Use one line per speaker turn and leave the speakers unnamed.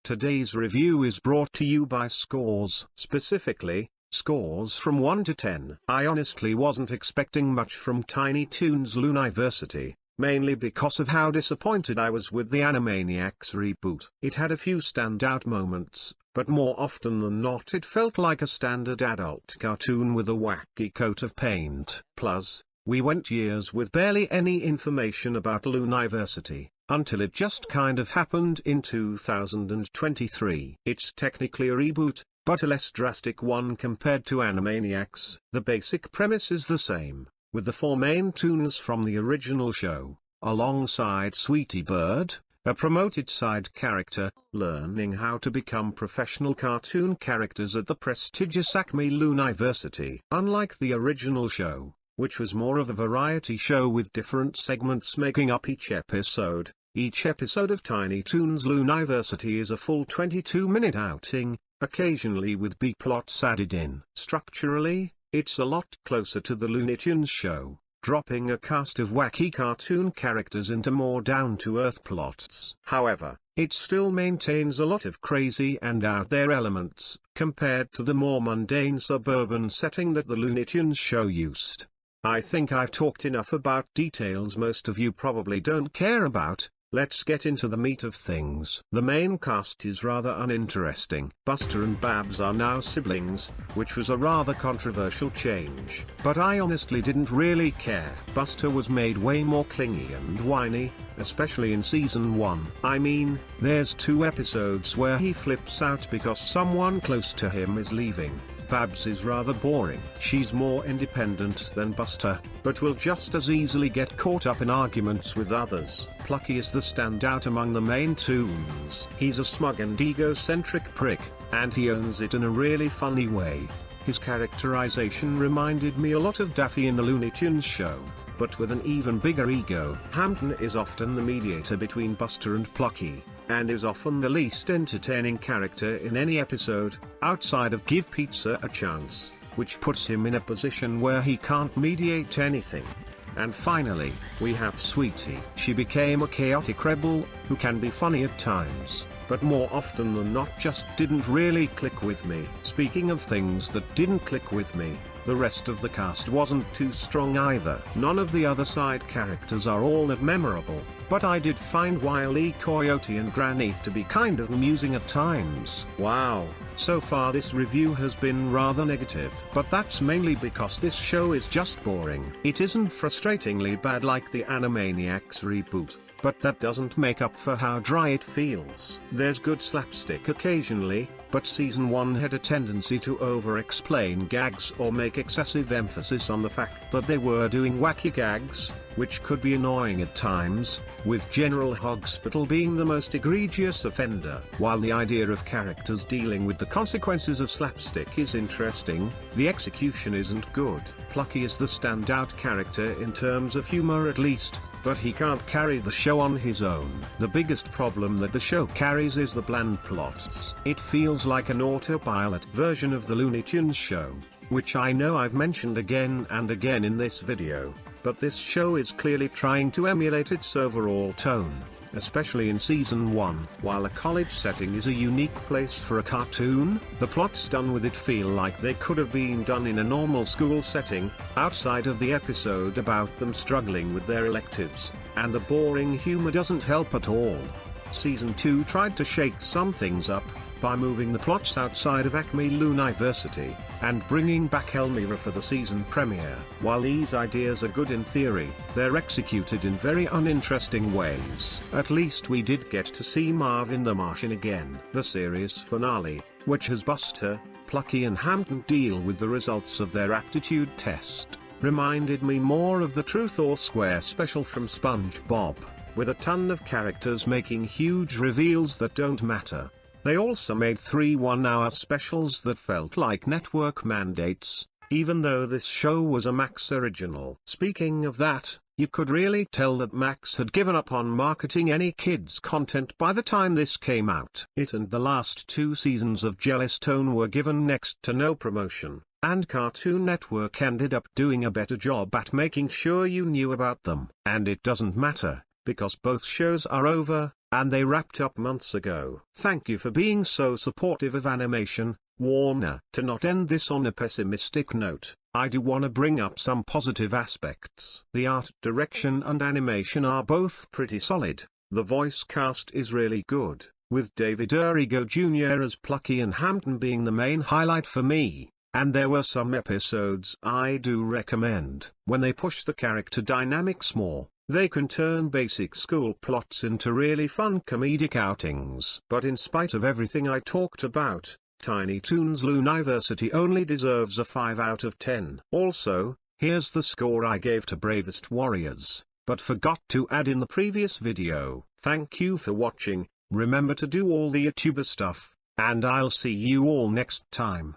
Today's review is brought to you by scores. Specifically, scores from 1 to 10. I honestly wasn't expecting much from Tiny Toons Looniversity, mainly because of how disappointed I was with the Animaniacs reboot. It had a few standout moments, but more often than not it felt like a standard adult cartoon with a wacky coat of paint. Plus, we went years with barely any information about Looniversity, until it just kind of happened in 2023. It's technically a reboot, but a less drastic one compared to Animaniacs. The basic premise is the same, with the four main toons from the original show, alongside Sweetie Bird, a promoted side character, learning how to become professional cartoon characters at the prestigious Acme Looniversity. Unlike the original show, which was more of a variety show with different segments making up each episode of Tiny Toons Looniversity is a full 22-minute outing, occasionally with B-plots added in. Structurally, it's a lot closer to the Looney Tunes show, dropping a cast of wacky cartoon characters into more down-to-earth plots. However, it still maintains a lot of crazy and out-there elements, compared to the more mundane suburban setting that the Looney Tunes show used. I think I've talked enough about details most of you probably don't care about. Let's get into the meat of things. The main cast is rather uninteresting. Buster and Babs are now siblings, which was a rather controversial change. But I honestly didn't really care. Buster was made way more clingy and whiny, especially in season 1. I mean, there's 2 episodes where he flips out because someone close to him is leaving. Babs is rather boring. She's more independent than Buster, but will just as easily get caught up in arguments with others. Plucky is the standout among the main toons. He's a smug and egocentric prick, and he owns it in a really funny way. His characterization reminded me a lot of Daffy in the Looney Tunes show, but with an even bigger ego. Hampton is often the mediator between Buster and Plucky, and is often the least entertaining character in any episode, outside of Give Pizza a Chance, which puts him in a position where he can't mediate anything. And finally, we have Sweetie. She became a chaotic rebel, who can be funny at times, but more often than not just didn't really click with me. Speaking of things that didn't click with me, the rest of the cast wasn't too strong either. None of the other side characters are all that memorable, but I did find Wile E. Coyote and Granny to be kind of amusing at times. Wow, so far this review has been rather negative, but that's mainly because this show is just boring. It isn't frustratingly bad like the Animaniacs reboot, but that doesn't make up for how dry it feels. There's good slapstick occasionally, but season 1 had a tendency to over-explain gags or make excessive emphasis on the fact that they were doing wacky gags, which could be annoying at times, with General Hospital being the most egregious offender. While the idea of characters dealing with the consequences of slapstick is interesting, the execution isn't good. Plucky is the standout character in terms of humor at least, but he can't carry the show on his own. The biggest problem that the show carries is the bland plots. It feels like an autopilot version of the Looney Tunes show, which I know I've mentioned again and again in this video, but this show is clearly trying to emulate its overall tone, especially in season 1. While a college setting is a unique place for a cartoon, the plots done with it feel like they could have been done in a normal school setting, outside of the episode about them struggling with their electives, and the boring humor doesn't help at all. Season 2 tried to shake some things up, by moving the plots outside of Acme Looniversity, and bringing back Elmira for the season premiere. While these ideas are good in theory, they're executed in very uninteresting ways. At least we did get to see Marvin the Martian again. The series finale, which has Buster, Plucky and Hampton deal with the results of their aptitude test, reminded me more of the Truth or Square special from SpongeBob, with a ton of characters making huge reveals that don't matter. They also made 3 one-hour specials that felt like network mandates, even though this show was a Max original. Speaking of that, you could really tell that Max had given up on marketing any kids' content by the time this came out. It and the last 2 seasons of Jellystone were given next to no promotion, and Cartoon Network ended up doing a better job at making sure you knew about them. And it doesn't matter, because both shows are over, and they wrapped up months ago. Thank you for being so supportive of animation, Warner. To not end this on a pessimistic note, I do want to bring up some positive aspects. The art direction and animation are both pretty solid. The voice cast is really good, with David Errigo Jr. as Plucky and Hampton being the main highlight for me. And there were some episodes I do recommend. When they push the character dynamics more, they can turn basic school plots into really fun comedic outings. But in spite of everything I talked about, Tiny Toons Looniversity only deserves a 5 out of 10. Also, here's the score I gave to Bravest Warriors, but forgot to add in the previous video. Thank you for watching, remember to do all the YouTuber stuff, and I'll see you all next time.